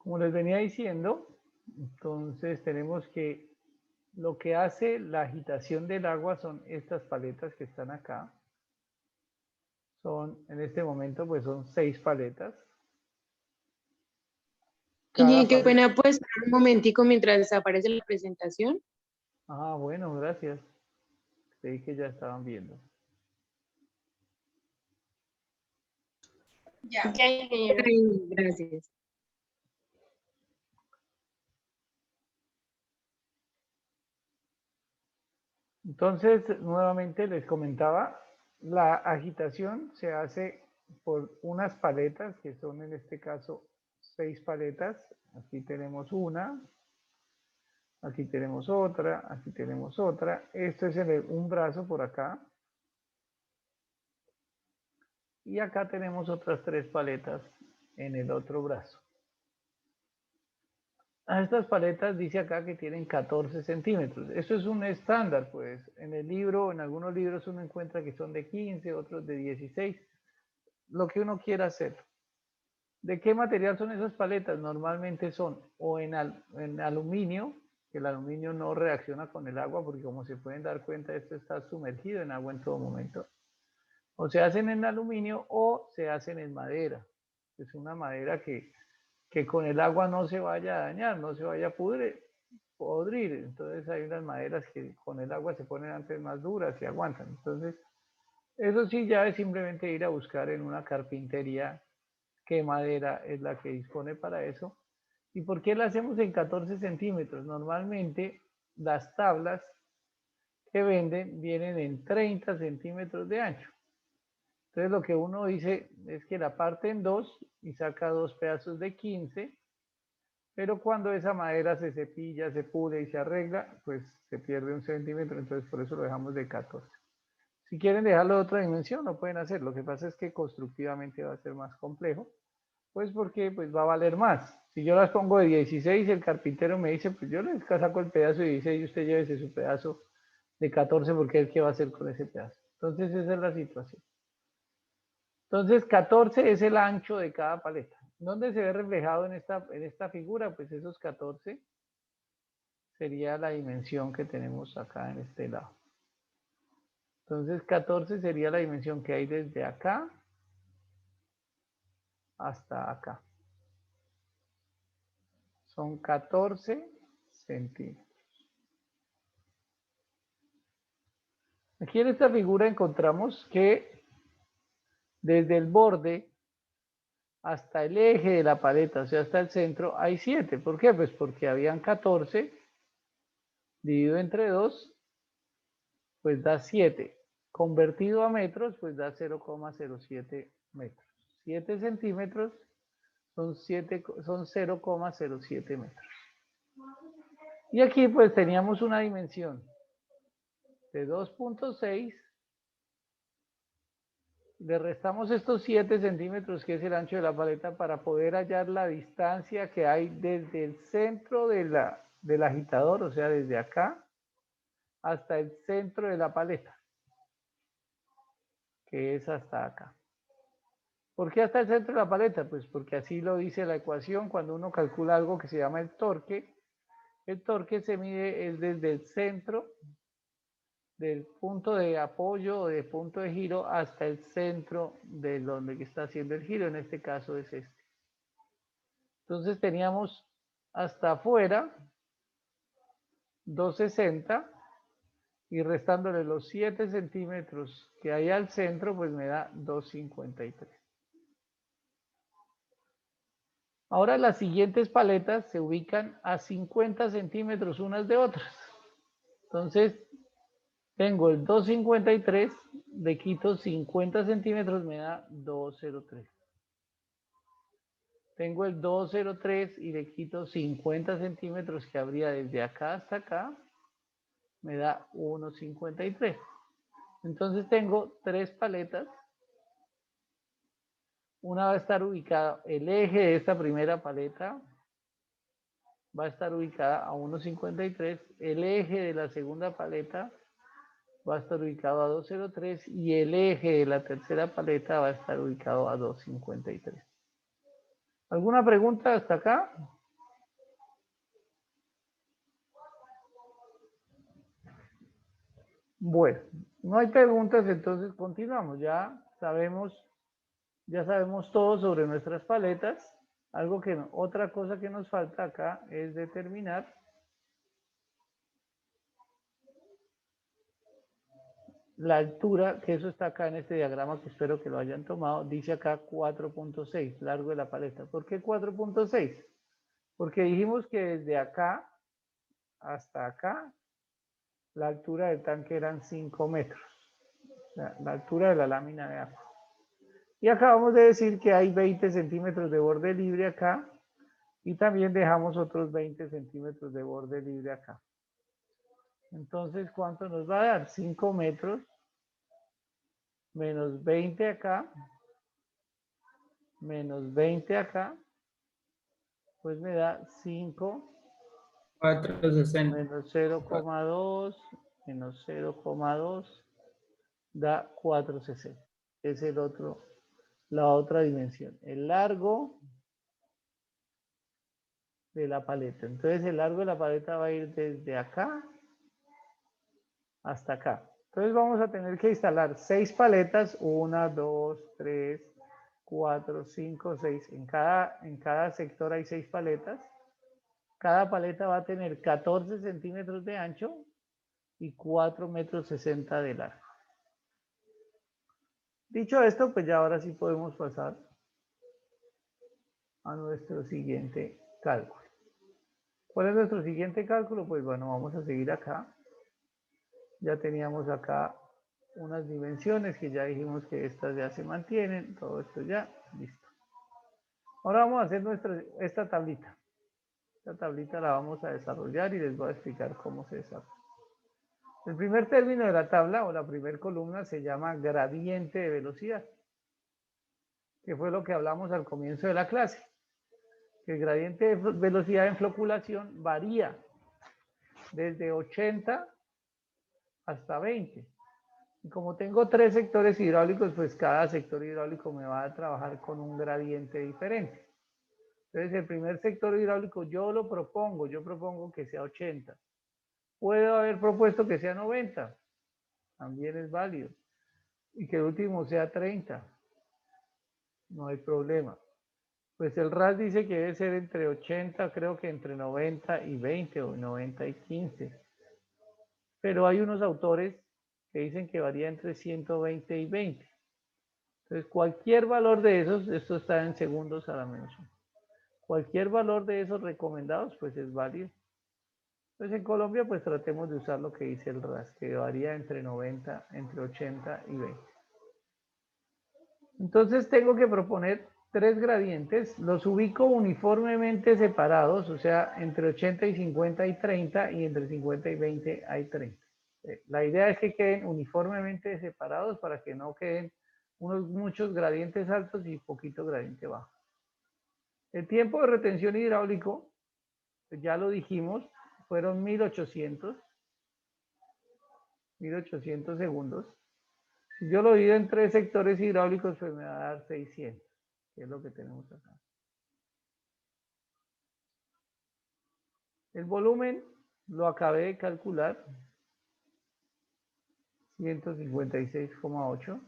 Como les venía diciendo, entonces tenemos que lo que hace la agitación del agua son estas paletas que están acá. Son, en este momento, pues son 6 paletas. Cada Y qué paleta. pena, pues, un momentico mientras aparece la presentación. Ah, bueno, gracias. Creí que ya estaban viendo. Ya. Ya, ingeniero. Gracias. Entonces, nuevamente les comentaba, la agitación se hace por unas paletas, que son en este caso 6 paletas. Aquí tenemos una, aquí tenemos otra, aquí tenemos otra. Esto es un brazo por acá. Y acá tenemos otras 3 paletas en el otro brazo. A estas paletas dice acá que tienen 14 centímetros. Esto es un estándar, pues. En el libro, en algunos libros uno encuentra que son de 15, otros de 16. Lo que uno quiera hacer. ¿De qué material son esas paletas? Normalmente son o en aluminio, que el aluminio no reacciona con el agua, porque como se pueden dar cuenta, esto está sumergido en agua en todo momento. O se hacen en aluminio o se hacen en madera. Es una madera que con el agua no se vaya a dañar, no se vaya a podrir. Entonces hay unas maderas que con el agua se ponen antes más duras y aguantan. Entonces, eso sí ya es simplemente ir a buscar en una carpintería qué madera es la que dispone para eso. ¿Y por qué la hacemos en 14 centímetros? Normalmente las tablas que venden vienen en 30 centímetros de ancho. Entonces lo que uno dice es que la parte en dos y saca 2 pedazos de 15, pero cuando esa madera se cepilla, se pule y se arregla, pues se pierde 1 centímetro, entonces por eso lo dejamos de 14. Si quieren dejarlo de otra dimensión, lo pueden hacer. Lo que pasa es que constructivamente va a ser más complejo, pues porque pues va a valer más. Si yo las pongo de 16, el carpintero me dice, pues yo le saco el pedazo de 16 y usted llévese su pedazo de 14 porque es que va a hacer con ese pedazo. Entonces esa es la situación. Entonces 14 es el ancho de cada paleta. ¿Dónde se ve reflejado en esta figura? Pues esos 14 sería la dimensión que tenemos acá en este lado. Entonces 14 sería la dimensión que hay desde acá hasta acá. Son 14 centímetros. Aquí en esta figura encontramos que desde el borde hasta el eje de la paleta, o sea, hasta el centro, hay 7. ¿Por qué? Pues porque habían 14 dividido entre 2, pues da 7. Convertido a metros, pues da 0,07 metros. 7 centímetros son 0,07 metros. Y aquí pues teníamos una dimensión de 2,6. Le restamos estos 7 centímetros, que es el ancho de la paleta, para poder hallar la distancia que hay desde el centro del agitador, o sea, desde acá, hasta el centro de la paleta, que es hasta acá. ¿Por qué hasta el centro de la paleta? Pues porque así lo dice la ecuación cuando uno calcula algo que se llama el torque. El torque se mide es desde el centro del punto de apoyo o de punto de giro hasta el centro de donde está haciendo el giro, en este caso es este. Entonces teníamos hasta afuera 260 y restándole los 7 centímetros que hay al centro, pues me da 253. Ahora las siguientes paletas se ubican a 50 centímetros unas de otras. Entonces, tengo el 253, le quito 50 centímetros, me da 203. Tengo el 203 y le quito 50 centímetros que habría desde acá hasta acá, me da 1,53. Entonces tengo 3 paletas. Una va a estar ubicada, el eje de esta primera paleta va a estar ubicada a 1,53. El eje de la segunda paleta va a estar ubicado a 2,03 y el eje de la tercera paleta va a estar ubicado a 2,53. ¿Alguna pregunta hasta acá? Bueno, no hay preguntas, entonces continuamos. Ya sabemos todo sobre nuestras paletas. Otra cosa que nos falta acá es determinar la altura, que eso está acá en este diagrama que espero que lo hayan tomado. Dice acá 4.6, largo de la paleta. ¿Por qué 4.6? Porque dijimos que desde acá hasta acá la altura del tanque eran 5 metros. La altura de la lámina de agua. Y acabamos de decir que hay 20 centímetros de borde libre acá y también dejamos otros 20 centímetros de borde libre acá. Entonces, ¿cuánto nos va a dar? 5 metros menos 20 acá, menos 20 acá, pues me da 5 460. menos 0,2 menos 0,2 da 460. Es la otra dimensión. El largo de la paleta. Entonces el largo de la paleta va a ir desde acá hasta acá. Entonces vamos a tener que instalar 6 paletas, 1, 2, 3, 4, 5, 6. En cada sector hay 6 paletas. Cada paleta va a tener 14 centímetros de ancho y 4 metros 60 de largo. Dicho esto, pues ya ahora sí podemos pasar a nuestro siguiente cálculo. ¿Cuál es nuestro siguiente cálculo? Pues bueno, vamos a seguir acá. Ya teníamos acá unas dimensiones que ya dijimos que estas ya se mantienen, todo esto ya, listo. Ahora vamos a hacer esta tablita. Esta tablita la vamos a desarrollar y les voy a explicar cómo se desarrolla. El primer término de la tabla o la primera columna se llama gradiente de velocidad, que fue lo que hablamos al comienzo de la clase. El gradiente de velocidad en floculación varía desde 80 hasta 20. Y como tengo 3 sectores hidráulicos, pues cada sector hidráulico me va a trabajar con un gradiente diferente. Entonces el primer sector hidráulico yo propongo que sea 80. Puedo haber propuesto que sea 90, también es válido. Y que el último sea 30, no hay problema. Pues el RAS dice que debe ser entre 80, creo que entre 90 y 20 o 90 y 15. Pero hay unos autores que dicen que varía entre 120 y 20. Entonces cualquier valor de esos, esto está en segundos a la menos 1. Cualquier valor de esos recomendados, pues es válido. Entonces en Colombia, pues tratemos de usar lo que dice el RAS, que varía entre 90, entre 80 y 20. Entonces tengo que proponer 3 gradientes, los ubico uniformemente separados, o sea, entre 80 y 50 hay 30 y entre 50 y 20 hay 30. La idea es que queden uniformemente separados para que no queden muchos gradientes altos y poquito gradiente bajo. El tiempo de retención hidráulico, pues ya lo dijimos, fueron 1800 segundos. Si yo lo divido en 3 sectores hidráulicos, pues me va a dar 600, que es lo que tenemos acá. El volumen lo acabé de calcular, 156,8.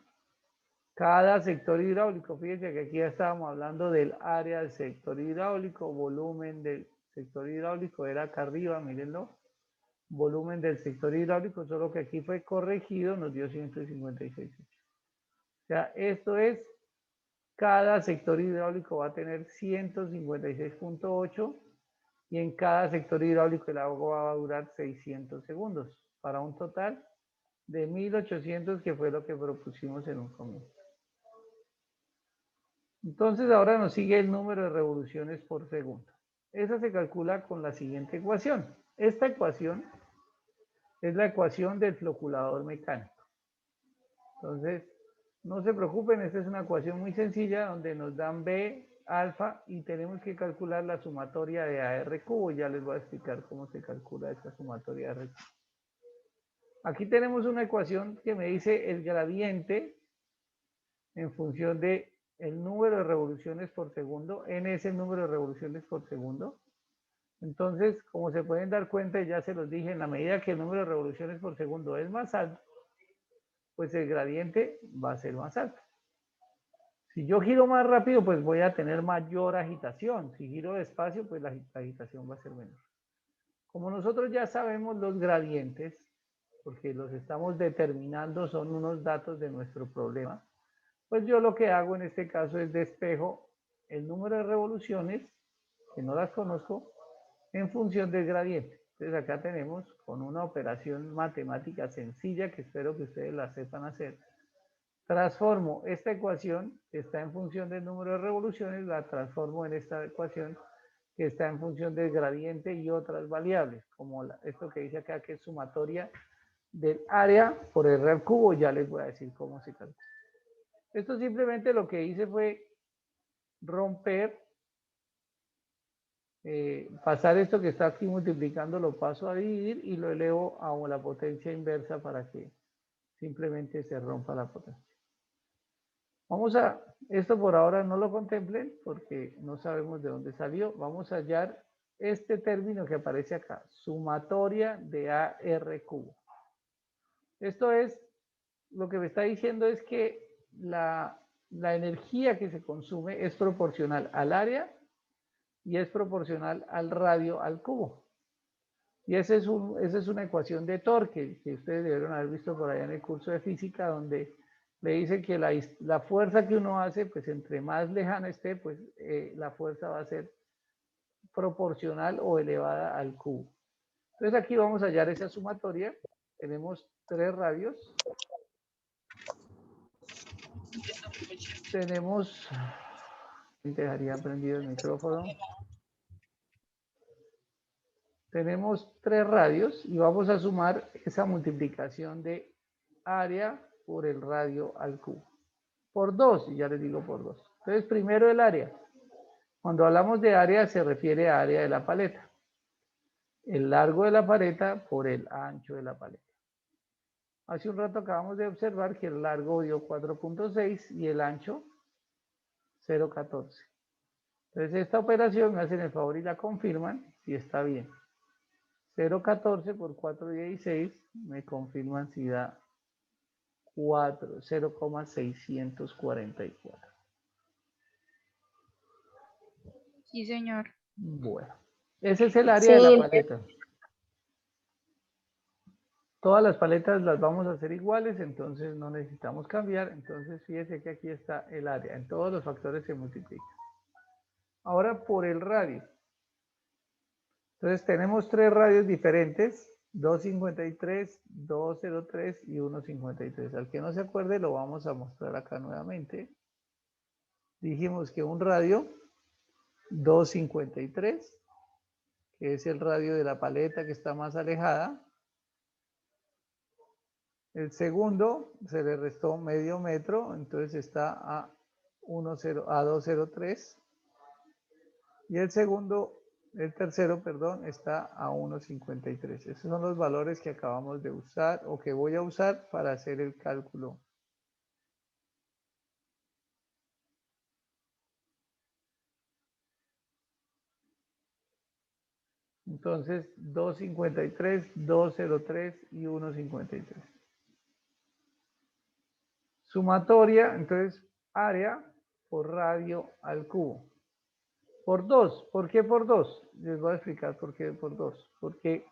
Cada sector hidráulico, fíjense que aquí ya estábamos hablando del área del sector hidráulico, volumen del sector hidráulico era acá arriba, mírenlo. Volumen del sector hidráulico, solo que aquí fue corregido, nos dio 156,8. O sea, esto es, cada sector hidráulico va a tener 156,8 y en cada sector hidráulico el agua va a durar 600 segundos, para un total de 1800, que fue lo que propusimos en un comienzo. Entonces ahora nos sigue el número de revoluciones por segundo. Esa se calcula con la siguiente ecuación. Esta ecuación es la ecuación del floculador mecánico. Entonces, no se preocupen, esta es una ecuación muy sencilla donde nos dan B, alfa, y tenemos que calcular la sumatoria de AR cubo. Ya les voy a explicar cómo se calcula esta sumatoria de AR cubo. Aquí tenemos una ecuación que me dice el gradiente en función de el número de revoluciones por segundo. N es el número de revoluciones por segundo. Entonces, como se pueden dar cuenta, ya se los dije, en la medida que el número de revoluciones por segundo es más alto, pues el gradiente va a ser más alto. Si yo giro más rápido, pues voy a tener mayor agitación. Si giro despacio, pues la agitación va a ser menor. Como nosotros ya sabemos los gradientes, porque los estamos determinando, son unos datos de nuestro problema, pues yo lo que hago en este caso es despejo el número de revoluciones, que no las conozco, en función del gradiente. Entonces acá tenemos con una operación matemática sencilla, que espero que ustedes la sepan hacer, transformo esta ecuación que está en función del número de revoluciones, la transformo en esta ecuación que está en función del gradiente y otras variables, como esto que dice acá, que es sumatoria del área por R al cubo. Ya les voy a decir cómo se calcula. Esto simplemente lo que hice fue romper, pasar esto que está aquí multiplicando, lo paso a dividir y lo elevo a la potencia inversa para que simplemente se rompa la potencia. Vamos a, esto por ahora no lo contemplen porque no sabemos de dónde salió. Vamos a hallar este término que aparece acá, sumatoria de AR cubo. Esto es, lo que me está diciendo es que la energía que se consume es proporcional al área y es proporcional al radio al cubo. Y esa es una ecuación de torque que ustedes debieron haber visto por allá en el curso de física, donde le dice que la fuerza que uno hace, pues entre más lejana esté, pues la fuerza va a ser proporcional o elevada al cubo. Entonces aquí vamos a hallar esa sumatoria. Tenemos 3 radios. Tenemos, dejaría prendido el micrófono. Tenemos 3 radios y vamos a sumar esa multiplicación de área por el radio al cubo. Por 2, y ya les digo por 2. Entonces, primero el área. Cuando hablamos de área, se refiere a área de la paleta. El largo de la paleta por el ancho de la paleta. Hace un rato acabamos de observar que el largo dio 4.6 y el ancho 0.14. Entonces, esta operación me hacen el favor y la confirman si está bien. 0.14 por 4.16 me confirman si da 0.644. Sí, señor. Bueno, ese es el área de la paleta. Todas las paletas las vamos a hacer iguales, entonces no necesitamos cambiar. Entonces fíjese que aquí está el área. En todos los factores se multiplica. Ahora por el radio. Entonces tenemos 3 radios diferentes. 253, 203 y 153. Al que no se acuerde lo vamos a mostrar acá nuevamente. Dijimos que un radio 253, que es el radio de la paleta que está más alejada. El segundo se le restó medio metro, entonces está a 203. Y el tercero, perdón, está a 1.53. Esos son los valores que acabamos de usar o que voy a usar para hacer el cálculo. Entonces, 253, 203 y 1.53. Sumatoria, entonces, área por radio al cubo. Por 2. ¿Por qué por 2? Les voy a explicar por qué por 2. Porque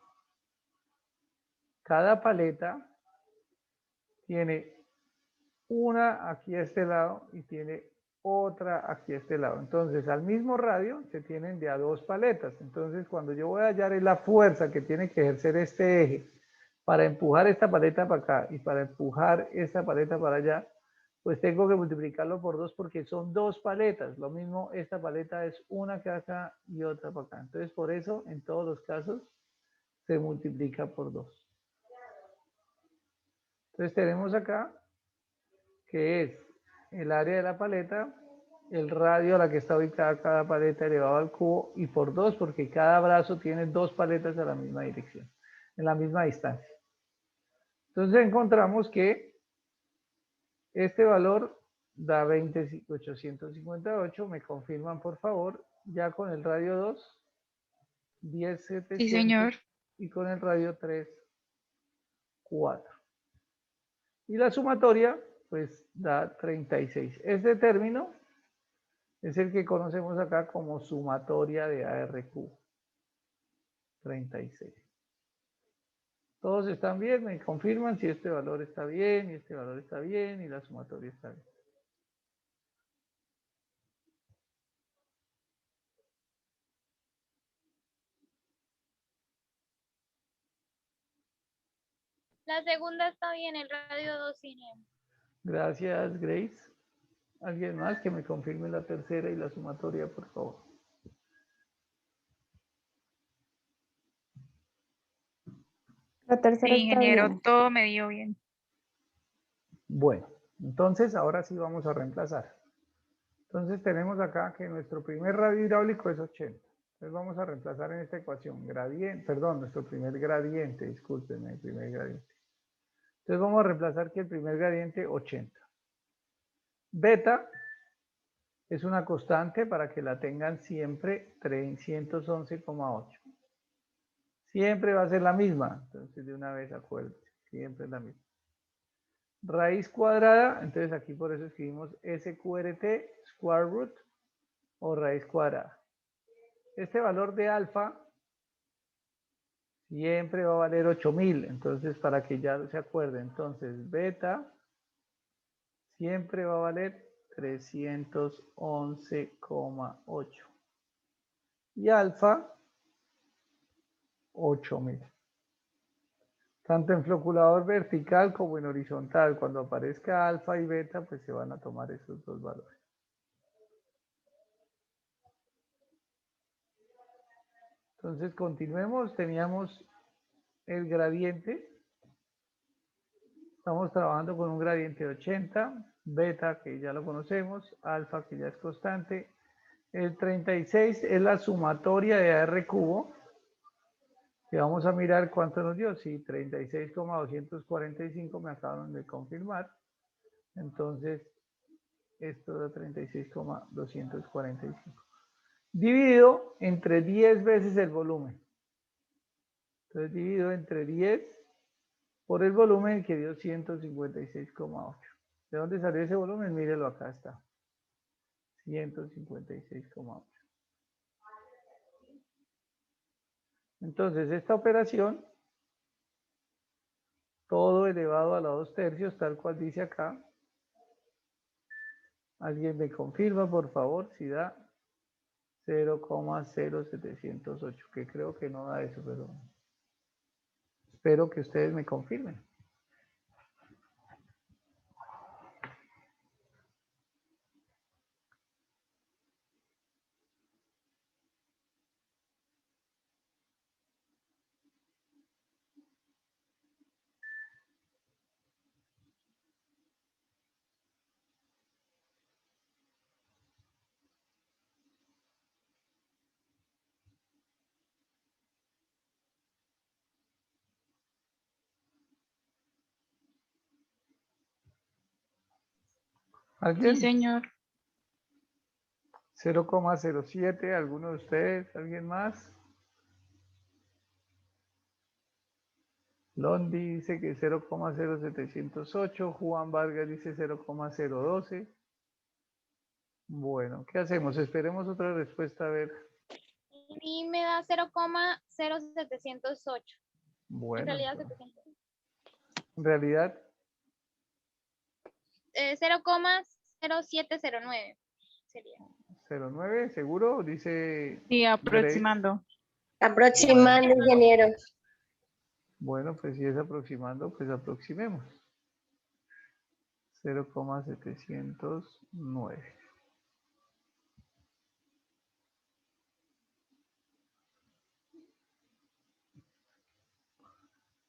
cada paleta tiene una aquí a este lado y tiene otra aquí a este lado. Entonces, al mismo radio se tienen de a 2 paletas. Entonces, cuando yo voy a hallar la fuerza que tiene que ejercer este eje para empujar esta paleta para acá y para empujar esta paleta para allá, pues tengo que multiplicarlo por 2 porque son 2 paletas. Lo mismo, esta paleta es una que acá y otra para acá. Entonces, por eso, en todos los casos, se multiplica por 2. Entonces, tenemos acá que es el área de la paleta, el radio a la que está ubicada cada paleta elevado al cubo y por 2 porque cada brazo tiene 2 paletas a la misma dirección, en la misma distancia. Entonces encontramos que este valor da 20.858, me confirman por favor, ya con el radio 2, 10.700 Sí, señor. y con el radio 3, 4. Y la sumatoria, pues da 36. Este término es el que conocemos acá como sumatoria de ARQ. 36. Todos están bien, me confirman si este valor está bien, y este valor está bien, y la sumatoria está bien. La segunda está bien, el radio 2 cine. Gracias, Grace. ¿Alguien más que me confirme la tercera y la sumatoria, por favor? La tercera Sí, está ingeniero, bien. todo me dio bien. Bueno, entonces ahora sí vamos a reemplazar. Entonces tenemos acá que nuestro primer radio hidráulico es 80. Entonces vamos a reemplazar en esta ecuación gradiente, perdón, nuestro primer gradiente, discúlpenme, el primer gradiente. Entonces vamos a reemplazar que el primer gradiente 80. Beta es una constante para que la tengan siempre 311,8. Siempre va a ser la misma, entonces de una vez acuérdense, siempre es la misma. Raíz cuadrada, entonces aquí por eso escribimos SQRT, square root, o raíz cuadrada. Este valor de alfa siempre va a valer 8000, entonces para que ya se acuerden, entonces beta siempre va a valer 311,8 y alfa 8000. Tanto en floculador vertical como en horizontal, cuando aparezca alfa y beta, pues se van a tomar esos dos valores. Entonces continuemos, teníamos el gradiente. Estamos trabajando con un gradiente de 80, beta que ya lo conocemos, alfa que ya es constante. El 36 es la sumatoria de AR cubo, que vamos a mirar cuánto nos dio. Sí, 36,245 me acaban de confirmar. Entonces, esto da 36,245. Dividido entre 10 veces el volumen. Entonces, dividido entre 10 por el volumen que dio 156,8. ¿De dónde salió ese volumen? Mírelo, acá está. 156,8. Entonces, esta operación, todo elevado a la 2/3, tal cual dice acá. ¿Alguien me confirma, por favor, si da 0,0708? Que creo que no da eso, pero espero que ustedes me confirmen. Sí, ¿Alguien? señor. 0,07, ¿alguno de ustedes? ¿Alguien más? Londi dice que 0,0708, Juan Vargas dice 0,012. Bueno, ¿qué hacemos? Esperemos otra respuesta a ver. A mí me da 0,0708. En Bueno, realidad, entonces, 700. en realidad, 0,0709 sería. 0,9, ¿seguro? Dice Sí, Grace. aproximando. Aproximando, ingeniero. Bueno, pues si es aproximando, pues aproximemos. 0,709.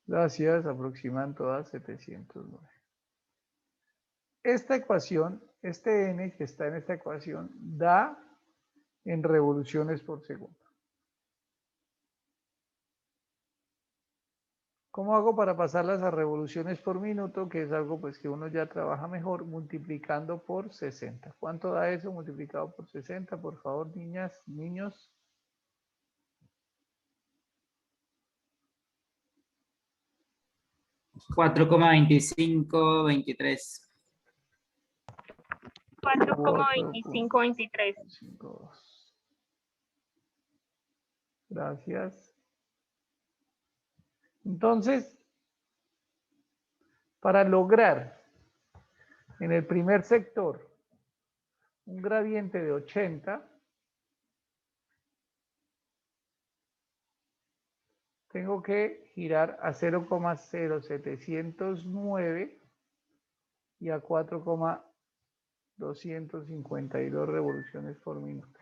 Gracias, aproximando a 709. Esta ecuación, este n que está en esta ecuación, da en revoluciones por segundo. ¿Cómo hago para pasarlas a revoluciones por minuto? Que es algo pues que uno ya trabaja mejor multiplicando por 60. ¿Cuánto da eso multiplicado por 60? Por favor, niñas, niños. 4,2523. 4,2523. 5. Gracias. Entonces, para lograr en el primer sector un gradiente de 80, tengo que girar a 0,0709 y a 4,252 revoluciones por minuto.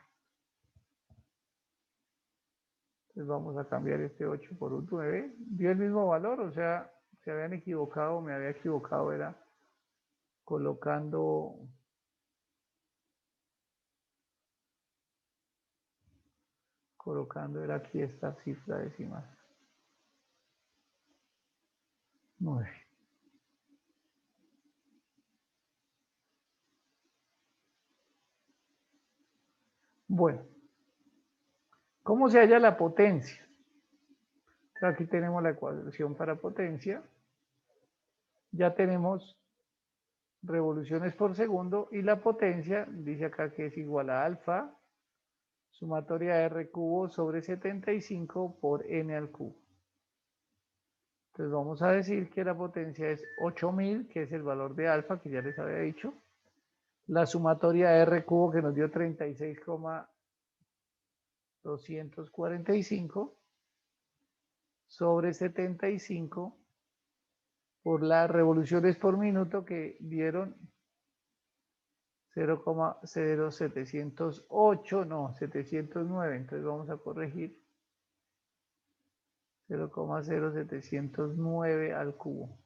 Entonces vamos a cambiar este 8 por un 9. Dio el mismo valor, o sea, se habían equivocado, me había equivocado, era colocando era aquí esta cifra decimal. 9. Bueno, ¿cómo se halla la potencia? Aquí tenemos la ecuación para potencia. Ya tenemos revoluciones por segundo y la potencia, dice acá que es igual a alfa, sumatoria R cubo sobre 75 por N al cubo. Entonces vamos a decir que la potencia es 8000, que es el valor de alfa, que ya les había dicho. La sumatoria R cubo que nos dio 36,245 sobre 75 por las revoluciones por minuto que dieron 0,0708, no, 709. Entonces vamos a corregir 0,0709 al cubo.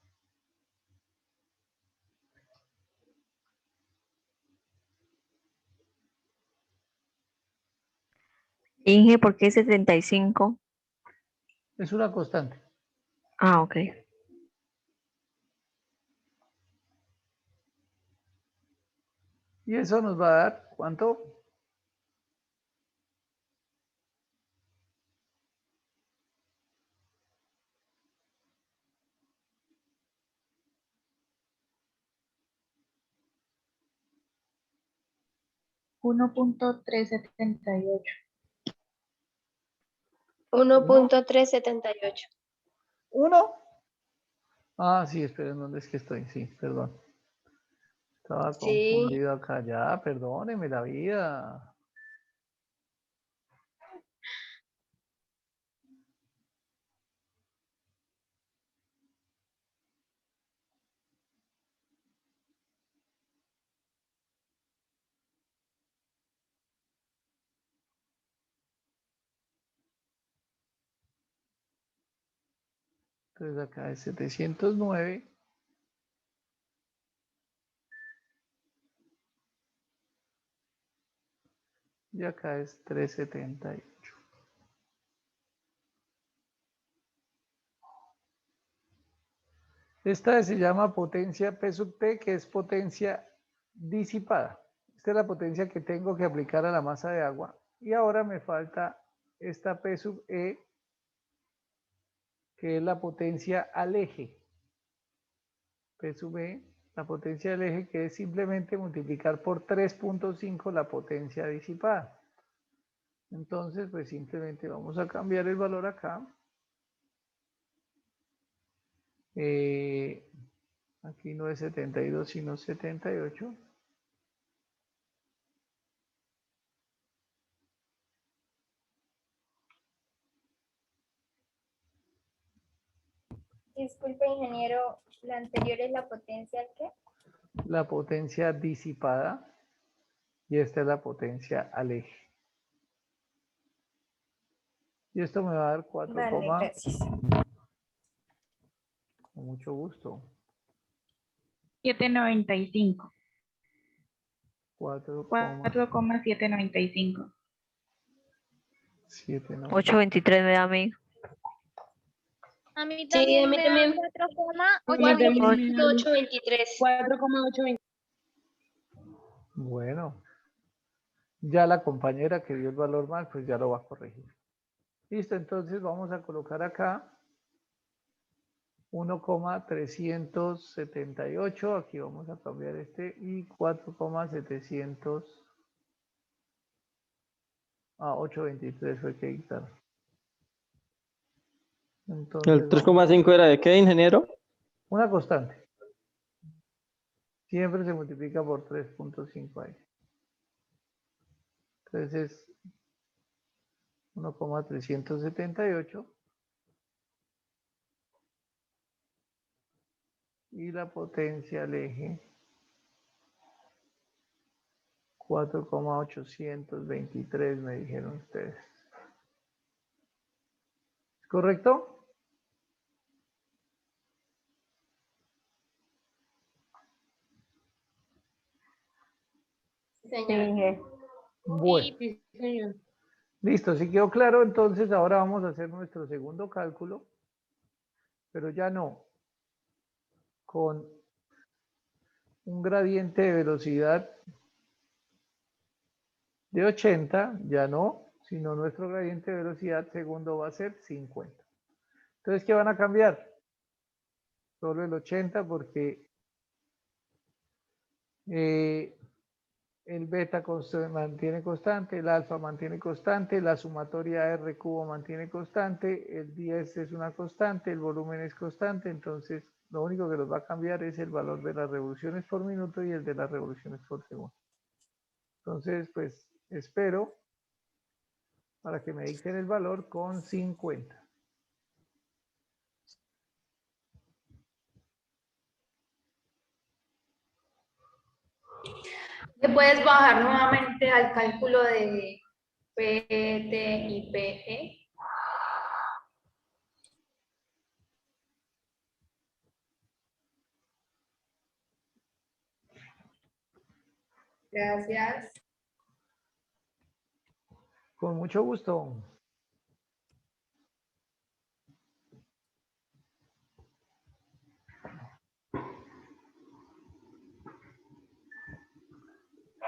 Inge, ¿por qué 75? Es una constante. Ah, ok. Y eso nos va a dar, ¿cuánto? 1.378. 1.378. ¿1? Ah, sí, esperen, ¿dónde es que estoy? Sí, perdón. Estaba Sí. confundido acá ya, perdóneme la vida. Entonces acá es 709. Y acá es 378. Esta se llama potencia P sub T, que es potencia disipada. Esta es la potencia que tengo que aplicar a la masa de agua. Y ahora me falta esta P sub E, que es la potencia al eje. P sub E, la potencia del eje, que es simplemente multiplicar por 3.5 la potencia disipada. Entonces, pues simplemente vamos a cambiar el valor acá. Aquí no es 72, sino 78. Disculpe, ingeniero, la anterior es la potencia ¿qué? La potencia disipada y esta es la potencia al eje. Y esto me va a dar 4, Vale, gracias. con mucho gusto. 795. 4,795. 4,795. 823 me da a mí. A mí Sí, a también mí me también. da 4,823. 4,820. Bueno, ya la compañera que dio el valor mal, pues ya lo va a corregir. Listo, entonces vamos a colocar acá 1,378, aquí vamos a cambiar este, y 4,700, 823 fue que quitaron. Entonces, ¿El 3,5 era de qué, ingeniero? una constante. Siempre se multiplica por 3.5 ahí. Entonces es 1,378. Y la potencia al eje 4,823 me dijeron ustedes. ¿Es correcto? Señor. Bueno, Sí, señor. listo, si quedó claro, entonces ahora vamos a hacer nuestro segundo cálculo, pero ya no con un gradiente de velocidad de 80, ya no, sino nuestro gradiente de velocidad segundo va a ser 50. Entonces, ¿qué van a cambiar? Solo el 80 porque el beta mantiene constante, el alfa mantiene constante, la sumatoria R cubo mantiene constante, el 10 es una constante, el volumen es constante, entonces lo único que nos va a cambiar es el valor de las revoluciones por minuto y el de las revoluciones por segundo. Entonces, pues espero para que me dicten el valor con 50. ¿Le puedes bajar nuevamente al cálculo de PT y PE? Gracias. Con mucho gusto.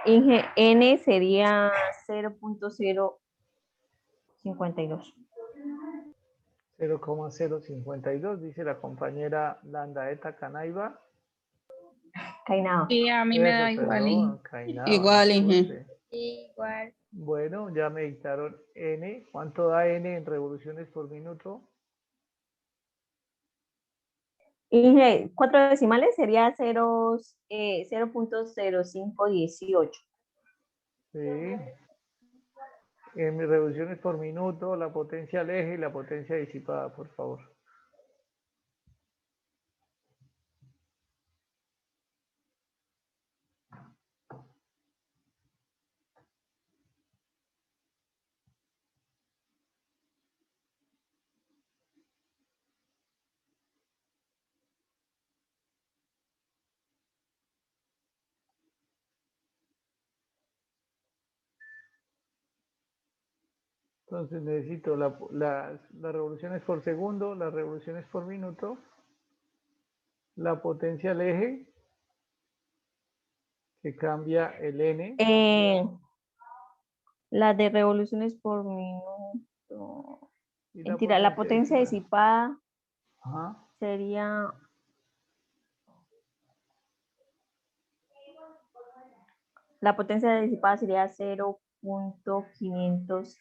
Inge, N sería 0.052. 0,052, dice la compañera Landaeta Canaiva. Cainado. Sí, a mí me da igual. Perdón, Cainaba, Igual, Inge. disculpe. Igual. Bueno, ya me dictaron N. ¿Cuánto da N en revoluciones por minuto? Inge, 4 decimales sería 0.0518. Sí. En mis revoluciones por minuto, la potencia al eje y la potencia disipada, por favor. Entonces necesito las revoluciones por segundo, las revoluciones por minuto, la potencia al eje, que cambia el N, La de revoluciones por minuto. y Mentira, la potencia disipada Ajá. sería. La potencia disipada sería 0.500.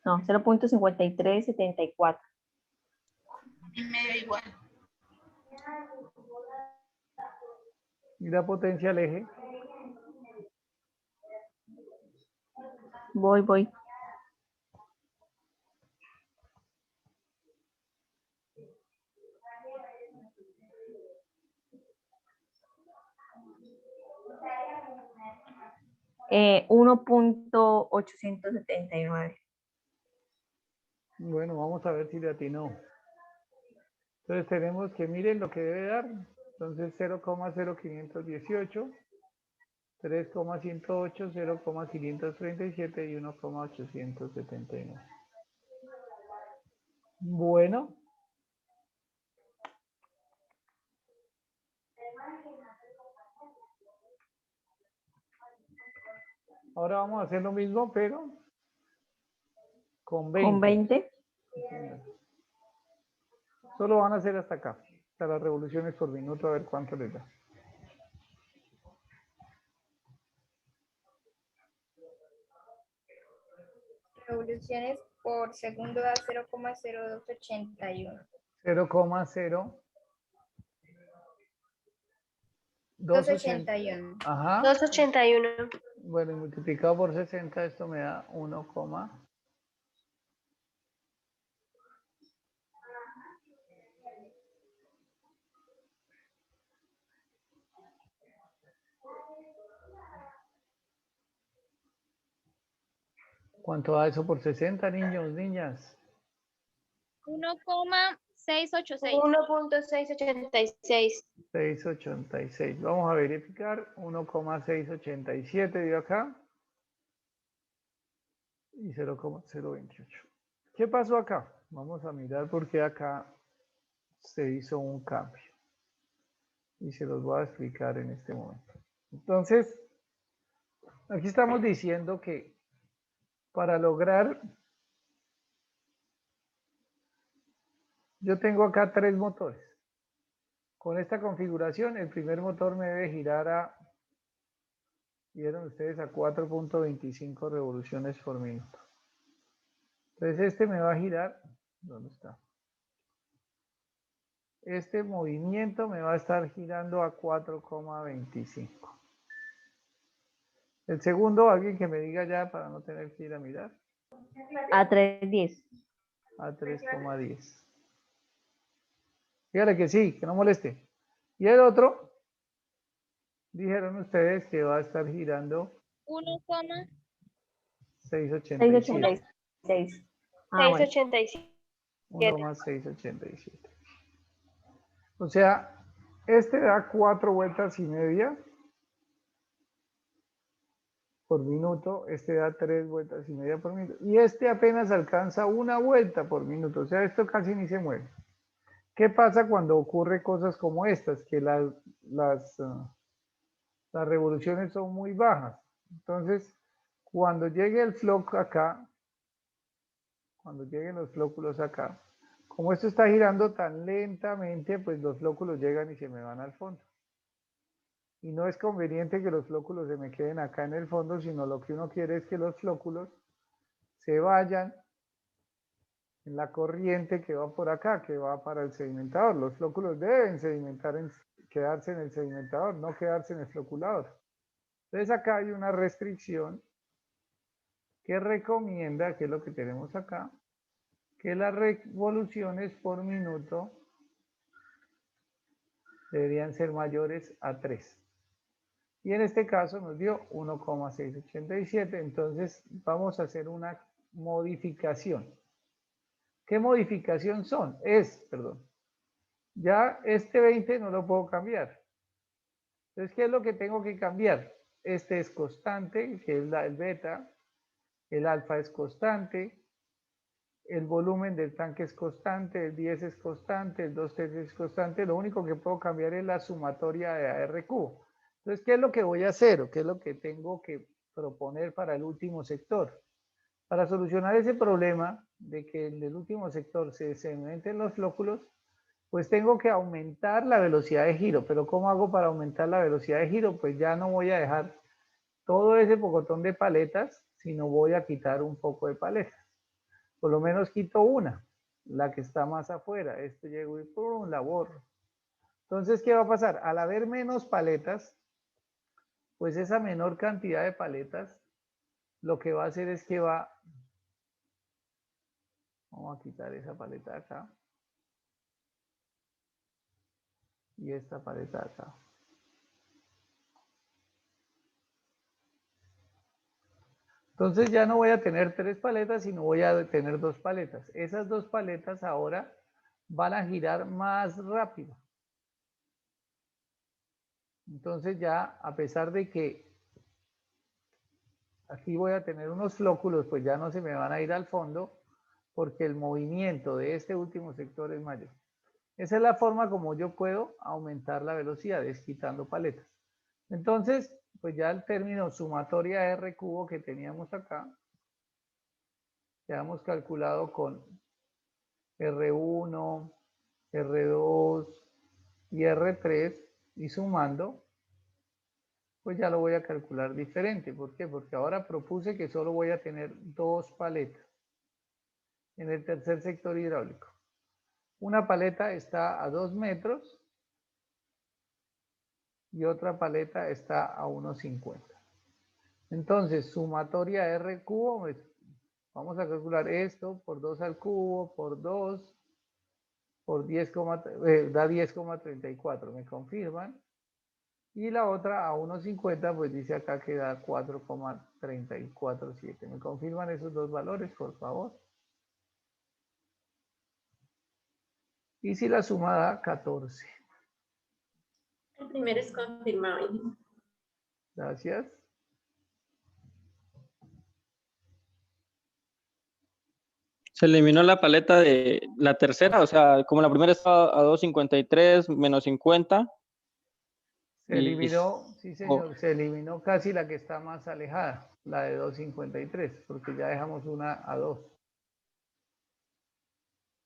No, 0.5374. Me da igual. Y la potencia al eje, Voy. Eh, 1.879. bueno, vamos a ver si le atinó. Entonces tenemos que miren lo que debe dar. Entonces 0,0518, 3,108, 0,537 y 1,879. Bueno. Ahora vamos a hacer lo mismo, pero con 20. Con 20. Solo van a hacer hasta acá, hasta las revoluciones por minuto, a ver cuánto les da. Revoluciones por segundo da 0,0281. 0,0 281. Ajá. 281. Bueno, y multiplicado por 60, esto me da 1, ¿cuánto da eso por 60, niños, niñas? 1,686. 1.686. 686. Vamos a verificar. 1,687 dio acá. Y 0,028. ¿Qué pasó acá? Vamos a mirar por qué acá se hizo un cambio. Y se los voy a explicar en este momento. Entonces, aquí estamos diciendo que para lograr, yo tengo acá 3 motores. Con esta configuración, el primer motor me debe girar a, vieron ustedes, a 4.25 revoluciones por minuto. Entonces este me va a girar, ¿dónde está? Este movimiento me va a estar girando a 4,25. El segundo, alguien que me diga ya para no tener que ir a mirar. A 310. A 3,10. Fíjale que sí, que no moleste. Y el otro, dijeron ustedes que va a estar girando 687. 686. Ah, bueno. 687. 1,687. O sea, este da 4 vueltas y media por minuto, este da 3 vueltas y media por minuto, y este apenas alcanza 1 vuelta por minuto, o sea, esto casi ni se mueve. ¿Qué pasa cuando ocurre cosas como estas? Que las revoluciones son muy bajas. Entonces, cuando llegue el floc acá, cuando lleguen los flóculos acá, como esto está girando tan lentamente, pues los flóculos llegan y se me van al fondo. Y no es conveniente que los flóculos se me queden acá en el fondo, sino lo que uno quiere es que los flóculos se vayan en la corriente que va por acá, que va para el sedimentador. Los flóculos deben quedarse en el sedimentador, no quedarse en el floculador. Entonces acá hay una restricción que recomienda, que es lo que tenemos acá, que las revoluciones por minuto deberían ser mayores a 3. Y en este caso nos dio 1,687, entonces vamos a hacer una modificación. ¿Qué modificación son? Ya este 20 no lo puedo cambiar. Entonces, ¿qué es lo que tengo que cambiar? Este es constante, que es el beta, el alfa es constante, el volumen del tanque es constante, el 10 es constante, el 2 es constante, lo único que puedo cambiar es la sumatoria de AR cubo. Entonces, ¿qué es lo que voy a hacer o qué es lo que tengo que proponer para el último sector? Para solucionar ese problema de que en el último sector se sedimenten los flóculos, pues tengo que aumentar la velocidad de giro. Pero ¿cómo hago para aumentar la velocidad de giro? Pues ya no voy a dejar todo ese pocotón de paletas, sino voy a quitar un poco de paletas. Por lo menos quito una, la que está más afuera. Llego y ¡pum!, la borro. Entonces, ¿qué va a pasar? Al haber menos paletas, pues esa menor cantidad de paletas, lo que va a hacer es que vamos a quitar esa paleta de acá. Y esta paleta de acá. Entonces ya no voy a tener 3 paletas, sino voy a tener 2 paletas. Esas 2 paletas ahora van a girar más rápido. Entonces ya, a pesar de que aquí voy a tener unos flóculos, pues ya no se me van a ir al fondo, porque el movimiento de este último sector es mayor. Esa es la forma como yo puedo aumentar la velocidad, es quitando paletas. Entonces, pues ya el término sumatoria R cubo que teníamos acá, que hemos calculado con R1, R2 y R3 y sumando, pues ya lo voy a calcular diferente. ¿Por qué? Porque ahora propuse que solo voy a tener 2 paletas en el tercer sector hidráulico. Una paleta está a 2 metros y otra paleta está a 1,50. Entonces, sumatoria R cubo, pues, vamos a calcular esto por 2 al cubo, por 2, por 10, da 10,34, me confirman. Y la otra a 1,50, pues dice acá que da 4,347. ¿Me confirman esos dos valores, por favor? Y si la suma da 14. El primero es confirmado. Gracias. Se eliminó la paleta de la tercera, o sea, como la primera estaba a 2.53 menos 50. Se eliminó, sí Oh. señor, se eliminó casi la que está más alejada, la de 2,53, porque ya dejamos una a 2.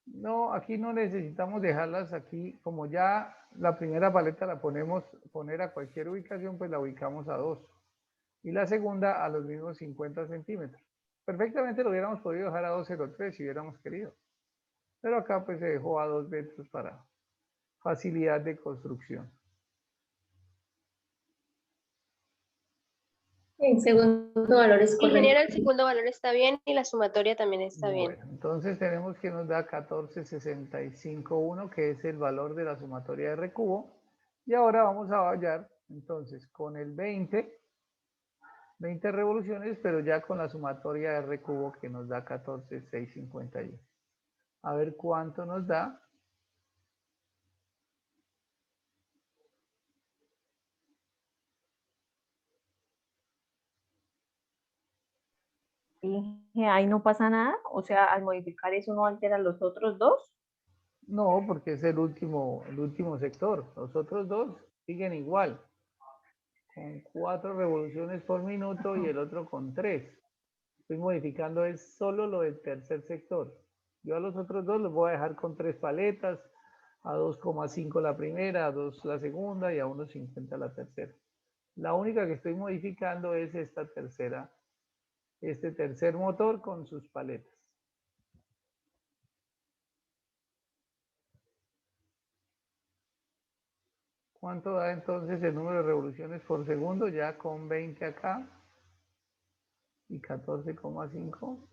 No, aquí no necesitamos dejarlas aquí, como ya la primera paleta la poner a cualquier ubicación, pues la ubicamos a 2. Y la segunda a los mismos 50 centímetros. Perfectamente lo hubiéramos podido dejar a 2,03 si hubiéramos querido. Pero acá pues se dejó a 2 metros para facilidad de construcción. El segundo valor es correcto. Ingeniero, el segundo valor está bien y la sumatoria también está bien. Bueno, entonces tenemos que nos da 14,65,1, que es el valor de la sumatoria de R cubo. Y ahora vamos a hallar, entonces, con el 20 revoluciones, pero ya con la sumatoria de R cubo que nos da 14,651. A ver cuánto nos da. Dije, ahí no pasa nada, o sea, al modificar eso no altera los otros dos. No, porque es el último sector. Los otros dos siguen igual, con 4 revoluciones por minuto y el otro con 3. Estoy modificando es solo lo del tercer sector. Yo a los otros dos los voy a dejar con 3 paletas, a 2,5 la primera, a 2 la segunda y a 1,50 la tercera. La única que estoy modificando es esta tercera, este tercer motor con sus paletas. ¿Cuánto da entonces el número de revoluciones por segundo? Ya con 20 acá y 14,5.